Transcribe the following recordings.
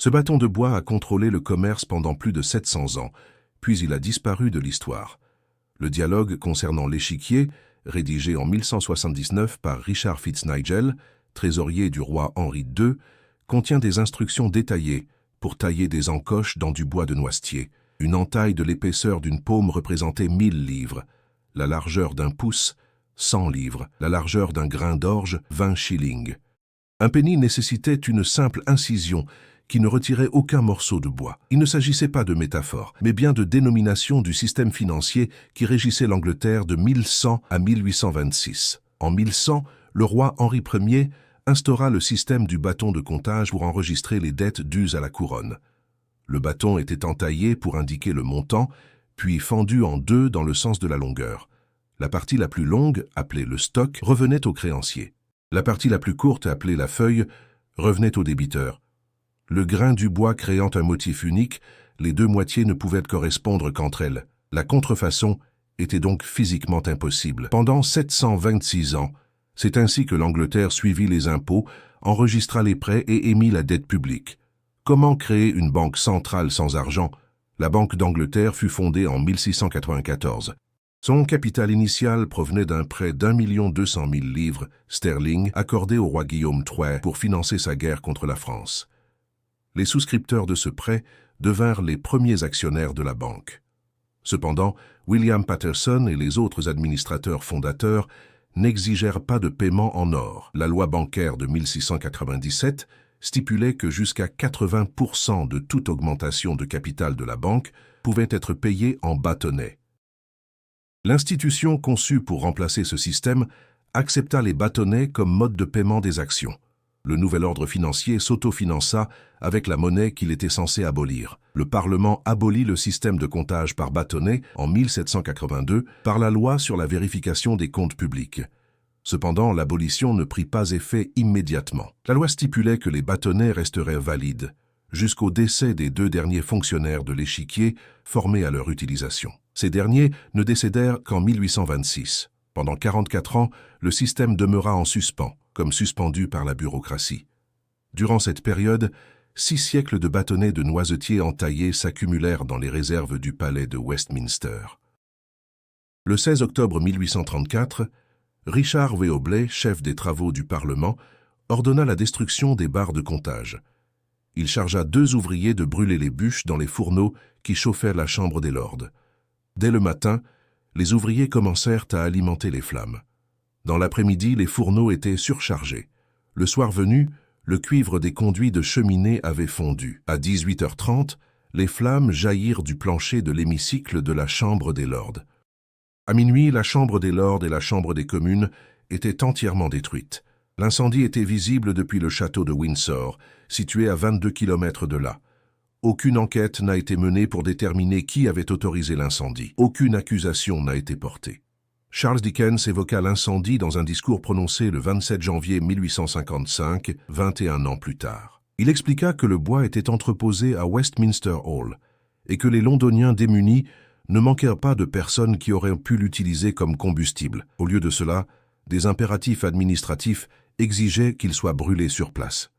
Ce bâton de bois a contrôlé le commerce pendant plus de 700 ans, puis il a disparu de l'histoire. Le dialogue concernant l'échiquier, rédigé en 1179 par Richard FitzNigel, trésorier du roi Henri II, contient des instructions détaillées pour tailler des encoches dans du bois de noisetier. Une entaille de l'épaisseur d'une paume représentait 1000 livres, la largeur d'un pouce, 100 livres, la largeur d'un grain d'orge, 20 shillings. Un penny nécessitait une simple incision qui ne retirait aucun morceau de bois. Il ne s'agissait pas de métaphore, mais bien de dénomination du système financier qui régissait l'Angleterre de 1100 à 1826. En 1100, le roi Henri Ier instaura le système du bâton de comptage pour enregistrer les dettes dues à la couronne. Le bâton était entaillé pour indiquer le montant, puis fendu en deux dans le sens de la longueur. La partie la plus longue, appelée le stock, revenait au créancier. La partie la plus courte, appelée la feuille, revenait au débiteur. Le grain du bois créant un motif unique, les deux moitiés ne pouvaient correspondre qu'entre elles. La contrefaçon était donc physiquement impossible. Pendant 726 ans, c'est ainsi que l'Angleterre suivit les impôts, enregistra les prêts et émit la dette publique. Comment créer une banque centrale sans argent? La Banque d'Angleterre fut fondée en 1694. Son capital initial provenait d'un prêt d'1 200 000 livres sterling accordé au roi Guillaume III pour financer sa guerre contre la France. Les souscripteurs de ce prêt devinrent les premiers actionnaires de la banque. Cependant, William Paterson et les autres administrateurs fondateurs n'exigèrent pas de paiement en or. La loi bancaire de 1697 stipulait que jusqu'à 80% de toute augmentation de capital de la banque pouvait être payée en bâtonnets. L'institution conçue pour remplacer ce système accepta les bâtonnets comme mode de paiement des actions. Le nouvel ordre financier s'autofinança avec la monnaie qu'il était censé abolir. Le Parlement abolit le système de comptage par bâtonnets en 1782 par la loi sur la vérification des comptes publics. Cependant, l'abolition ne prit pas effet immédiatement. La loi stipulait que les bâtonnets resteraient valides jusqu'au décès des deux derniers fonctionnaires de l'échiquier formés à leur utilisation. Ces derniers ne décédèrent qu'en 1826. Pendant 44 ans, le système demeura en suspens, comme suspendu par la bureaucratie. Durant cette période, 6 siècles de bâtonnets de noisetiers entaillés s'accumulèrent dans les réserves du palais de Westminster. Le 16 octobre 1834, Richard Weobley, chef des travaux du Parlement, ordonna la destruction des barres de comptage. Il chargea 2 ouvriers de brûler les bûches dans les fourneaux qui chauffaient la chambre des lords. Dès le matin, les ouvriers commencèrent à alimenter les flammes. Dans l'après-midi, les fourneaux étaient surchargés. Le soir venu, le cuivre des conduits de cheminée avait fondu. À 18h30, les flammes jaillirent du plancher de l'hémicycle de la Chambre des Lords. À minuit, la Chambre des Lords et la Chambre des communes étaient entièrement détruites. L'incendie était visible depuis le château de Windsor, situé à 22 km de là. Aucune enquête n'a été menée pour déterminer qui avait autorisé l'incendie. Aucune accusation n'a été portée. Charles Dickens évoqua l'incendie dans un discours prononcé le 27 janvier 1855, 21 ans plus tard. Il expliqua que le bois était entreposé à Westminster Hall et que les Londoniens démunis ne manquèrent pas de personnes qui auraient pu l'utiliser comme combustible. Au lieu de cela, des impératifs administratifs exigeaient qu'il soit brûlé sur place.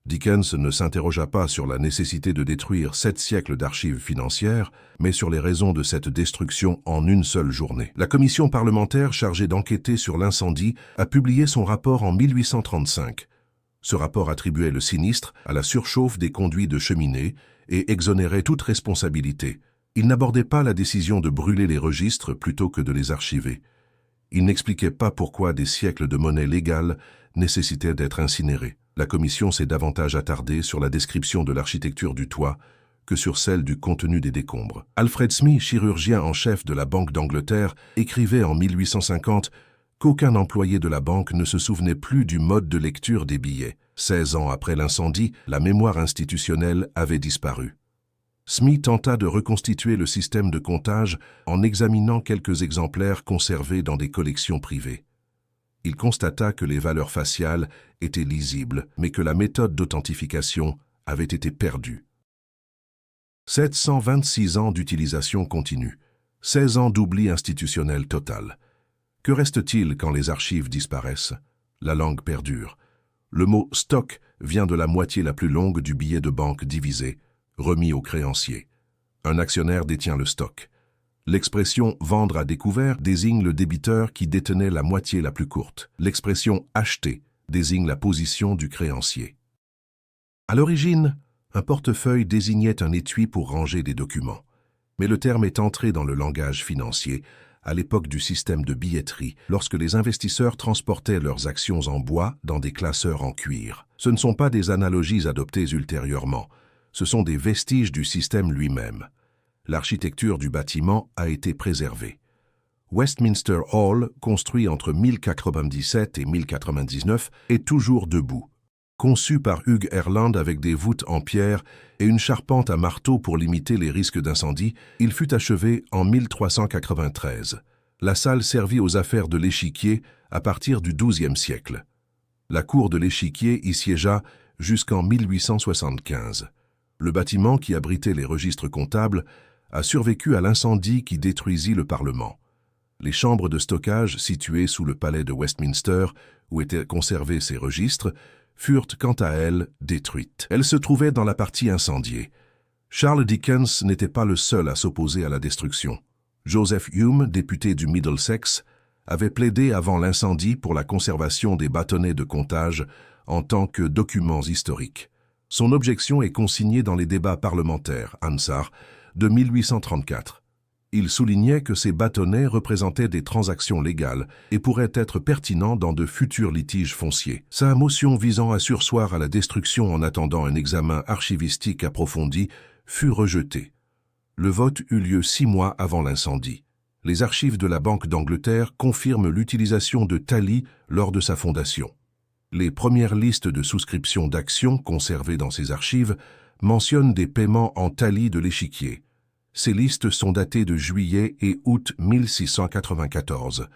Dickens ne s'interrogea pas sur la nécessité de détruire 7 siècles d'archives financières, mais sur les raisons de cette destruction en une seule journée. La commission parlementaire chargée d'enquêter sur l'incendie a publié son rapport en 1835. Ce rapport attribuait le sinistre à la surchauffe des conduits de cheminée et exonérait toute responsabilité. Il n'abordait pas la décision de brûler les registres plutôt que de les archiver. Il n'expliquait pas pourquoi des siècles de monnaie légale nécessitaient d'être incinérés. La commission s'est davantage attardée sur la description de l'architecture du toit que sur celle du contenu des décombres. Alfred Smith, chirurgien en chef de la Banque d'Angleterre, écrivait en 1850 qu'aucun employé de la banque ne se souvenait plus du mode de lecture des billets. 16 ans après l'incendie, la mémoire institutionnelle avait disparu. Smith tenta de reconstituer le système de comptage en examinant quelques exemplaires conservés dans des collections privées. Il constata que les valeurs faciales étaient lisibles, mais que la méthode d'authentification avait été perdue. 726 ans d'utilisation continue, 16 ans d'oubli institutionnel total. Que reste-t-il quand les archives disparaissent? La langue perdure. Le mot « stock » vient de la moitié la plus longue du billet de banque divisé, remis aux créanciers. Un actionnaire détient le stock. L'expression « vendre à découvert » désigne le débiteur qui détenait la moitié la plus courte. L'expression « acheter » désigne la position du créancier. À l'origine, un portefeuille désignait un étui pour ranger des documents. Mais le terme est entré dans le langage financier à l'époque du système de billetterie, lorsque les investisseurs transportaient leurs actions en bois dans des classeurs en cuir. Ce ne sont pas des analogies adoptées ultérieurement, ce sont des vestiges du système lui-même. L'architecture du bâtiment a été préservée. Westminster Hall, construit entre 1097 et 1099, est toujours debout. Conçu par Hugh Erland avec des voûtes en pierre et une charpente à marteau pour limiter les risques d'incendie, il fut achevé en 1393. La salle servit aux affaires de l'échiquier à partir du XIIe siècle. La cour de l'échiquier y siégea jusqu'en 1875. Le bâtiment qui abritait les registres comptables a survécu à l'incendie qui détruisit le Parlement. Les chambres de stockage situées sous le palais de Westminster, où étaient conservés ces registres, furent quant à elles détruites. Elles se trouvaient dans la partie incendiée. Charles Dickens n'était pas le seul à s'opposer à la destruction. Joseph Hume, député du Middlesex, avait plaidé avant l'incendie pour la conservation des bâtonnets de comptage en tant que documents historiques. Son objection est consignée dans les débats parlementaires, Hansard, de 1834. Il soulignait que ces bâtonnets représentaient des transactions légales et pourraient être pertinents dans de futurs litiges fonciers. Sa motion visant à surseoir à la destruction en attendant un examen archivistique approfondi fut rejetée. Le vote eut lieu 6 mois avant l'incendie. Les archives de la Banque d'Angleterre confirment l'utilisation de thalie lors de sa fondation. Les premières listes de souscription d'actions conservées dans ces archives mentionnent des paiements en thalie de l'échiquier. Ces listes sont datées de juillet et août 1694.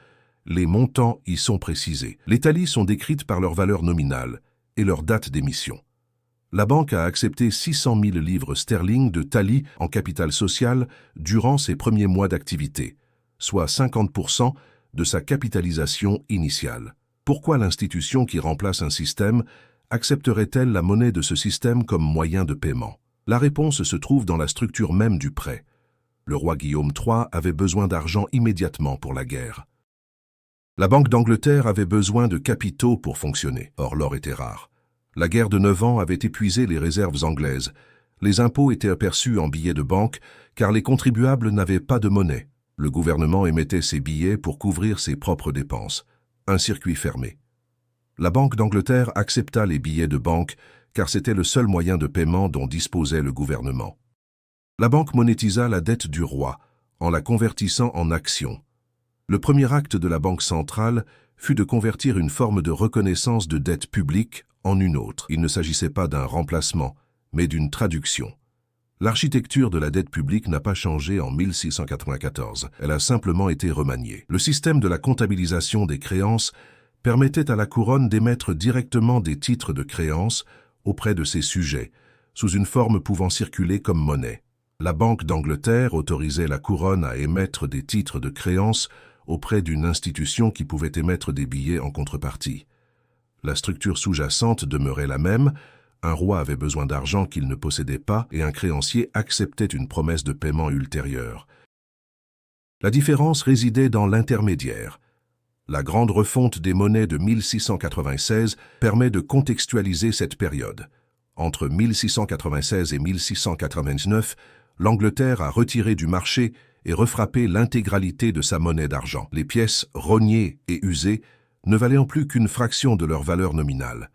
Les montants y sont précisés. Les thalys sont décrites par leur valeur nominale et leur date d'émission. La banque a accepté 600 000 livres sterling de thaly en capital social durant ses premiers mois d'activité, soit 50% de sa capitalisation initiale. Pourquoi l'institution qui remplace un système accepterait-elle la monnaie de ce système comme moyen de paiement? La réponse se trouve dans la structure même du prêt. Le roi Guillaume III avait besoin d'argent immédiatement pour la guerre. La Banque d'Angleterre avait besoin de capitaux pour fonctionner, or l'or était rare. La guerre de 9 ans avait épuisé les réserves anglaises. Les impôts étaient aperçus en billets de banque car les contribuables n'avaient pas de monnaie. Le gouvernement émettait ses billets pour couvrir ses propres dépenses. Un circuit fermé. La Banque d'Angleterre accepta les billets de banque car c'était le seul moyen de paiement dont disposait le gouvernement. La banque monétisa la dette du roi en la convertissant en actions. Le premier acte de la Banque centrale fut de convertir une forme de reconnaissance de dette publique en une autre. Il ne s'agissait pas d'un remplacement, mais d'une traduction. L'architecture de la dette publique n'a pas changé en 1694, elle a simplement été remaniée. Le système de la comptabilisation des créances permettait à la couronne d'émettre directement des titres de créance auprès de ses sujets, sous une forme pouvant circuler comme monnaie. La Banque d'Angleterre autorisait la couronne à émettre des titres de créance auprès d'une institution qui pouvait émettre des billets en contrepartie. La structure sous-jacente demeurait la même, un roi avait besoin d'argent qu'il ne possédait pas et un créancier acceptait une promesse de paiement ultérieure. La différence résidait dans l'intermédiaire. La grande refonte des monnaies de 1696 permet de contextualiser cette période. Entre 1696 et 1699, l'Angleterre a retiré du marché et refrappé l'intégralité de sa monnaie d'argent. Les pièces rognées et usées ne valaient plus qu'une fraction de leur valeur nominale.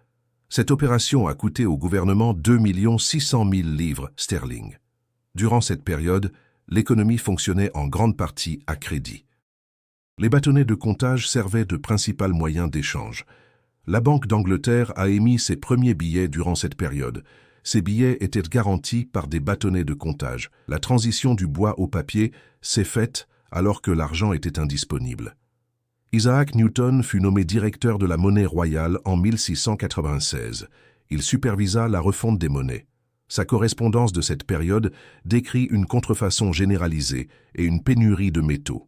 Cette opération a coûté au gouvernement 2 600 000 livres sterling. Durant cette période, l'économie fonctionnait en grande partie à crédit. Les bâtonnets de comptage servaient de principal moyen d'échange. La Banque d'Angleterre a émis ses premiers billets durant cette période. Ces billets étaient garantis par des bâtonnets de comptage. La transition du bois au papier s'est faite alors que l'argent était indisponible. Isaac Newton fut nommé directeur de la monnaie royale en 1696. Il supervisa la refonte des monnaies. Sa correspondance de cette période décrit une contrefaçon généralisée et une pénurie de métaux.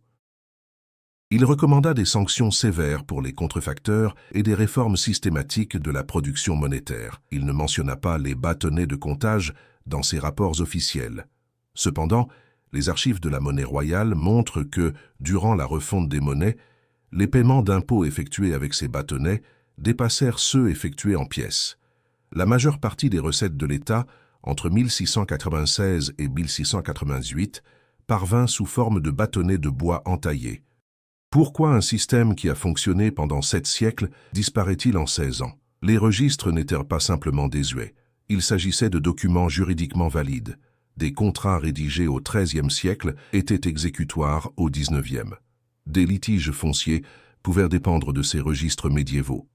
Il recommanda des sanctions sévères pour les contrefacteurs et des réformes systématiques de la production monétaire. Il ne mentionna pas les bâtonnets de comptage dans ses rapports officiels. Cependant, les archives de la monnaie royale montrent que, durant la refonte des monnaies, les paiements d'impôts effectués avec ces bâtonnets dépassèrent ceux effectués en pièces. La majeure partie des recettes de l'État, entre 1696 et 1688, parvint sous forme de bâtonnets de bois entaillés. Pourquoi un système qui a fonctionné pendant 7 siècles disparaît-il en 16 ans? Les registres n'étaient pas simplement désuets. Il s'agissait de documents juridiquement valides. Des contrats rédigés au XIIIe siècle étaient exécutoires au XIXe. Des litiges fonciers pouvaient dépendre de ces registres médiévaux.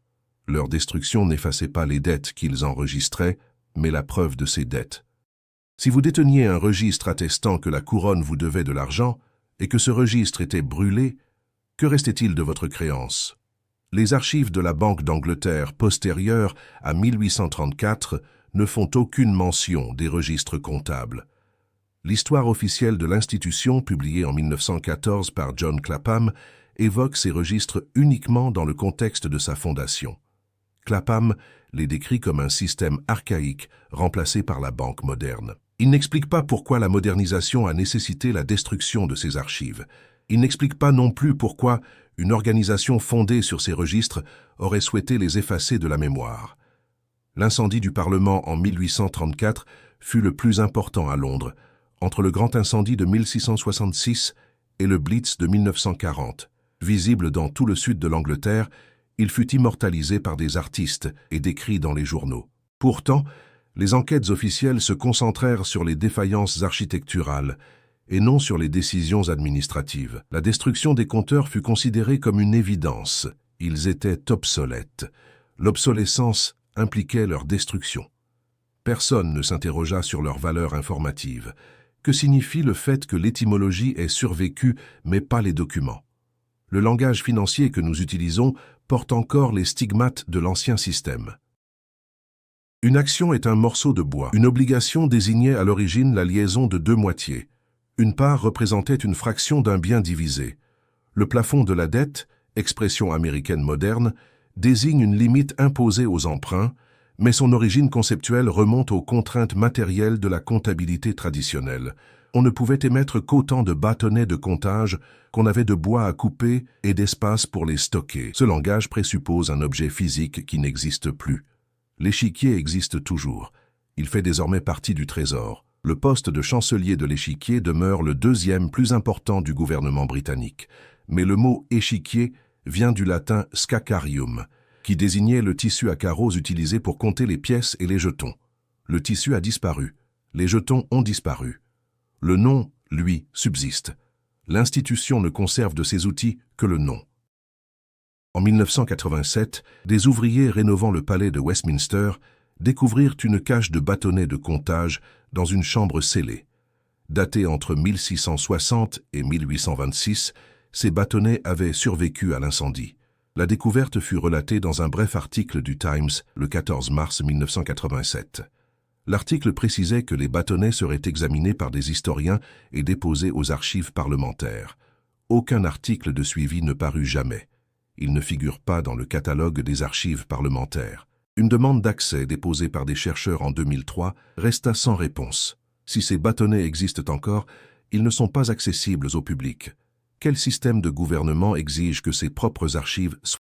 Leur destruction n'effaçait pas les dettes qu'ils enregistraient, mais la preuve de ces dettes. Si vous déteniez un registre attestant que la couronne vous devait de l'argent et que ce registre était brûlé, que restait-il de votre créance? Les archives de la Banque d'Angleterre postérieures à 1834 ne font aucune mention des registres comptables. L'histoire officielle de l'institution, publiée en 1914 par John Clapham, évoque ces registres uniquement dans le contexte de sa fondation. Clapham les décrit comme un système archaïque remplacé par la banque moderne. Il n'explique pas pourquoi la modernisation a nécessité la destruction de ces archives. Il n'explique pas non plus pourquoi une organisation fondée sur ces registres aurait souhaité les effacer de la mémoire. L'incendie du Parlement en 1834 fut le plus important à Londres, entre le grand incendie de 1666 et le Blitz de 1940. Visible dans tout le sud de l'Angleterre, il fut immortalisé par des artistes et décrit dans les journaux. Pourtant, les enquêtes officielles se concentrèrent sur les défaillances architecturales et non sur les décisions administratives. La destruction des compteurs fut considérée comme une évidence. Ils étaient obsolètes. L'obsolescence impliquait leur destruction. Personne ne s'interrogea sur leur valeur informative. Que signifie le fait que l'étymologie ait survécu, mais pas les documents? Le langage financier que nous utilisons porte encore les stigmates de l'ancien système. Une action est un morceau de bois. Une obligation désignait à l'origine la liaison de deux moitiés. Une part représentait une fraction d'un bien divisé. Le plafond de la dette, expression américaine moderne, désigne une limite imposée aux emprunts, mais son origine conceptuelle remonte aux contraintes matérielles de la comptabilité traditionnelle. On ne pouvait émettre qu'autant de bâtonnets de comptage qu'on avait de bois à couper et d'espace pour les stocker. Ce langage présuppose un objet physique qui n'existe plus. L'échiquier existe toujours. Il fait désormais partie du Trésor. Le poste de chancelier de l'échiquier demeure le deuxième plus important du gouvernement britannique. Mais le mot « échiquier » vient du latin « scacarium », qui désignait le tissu à carreaux utilisé pour compter les pièces et les jetons. Le tissu a disparu. Les jetons ont disparu. Le nom, lui, subsiste. L'institution ne conserve de ses outils que le nom. En 1987, des ouvriers rénovant le palais de Westminster découvrirent une cache de bâtonnets de comptage dans une chambre scellée. Datés entre 1660 et 1826, ces bâtonnets avaient survécu à l'incendie. La découverte fut relatée dans un bref article du Times le 14 mars 1987. L'article précisait que les bâtonnets seraient examinés par des historiens et déposés aux archives parlementaires. Aucun article de suivi ne parut jamais. Il ne figure pas dans le catalogue des archives parlementaires. Une demande d'accès déposée par des chercheurs en 2003 resta sans réponse. Si ces bâtonnets existent encore, ils ne sont pas accessibles au public. Quel système de gouvernement exige que ses propres archives soient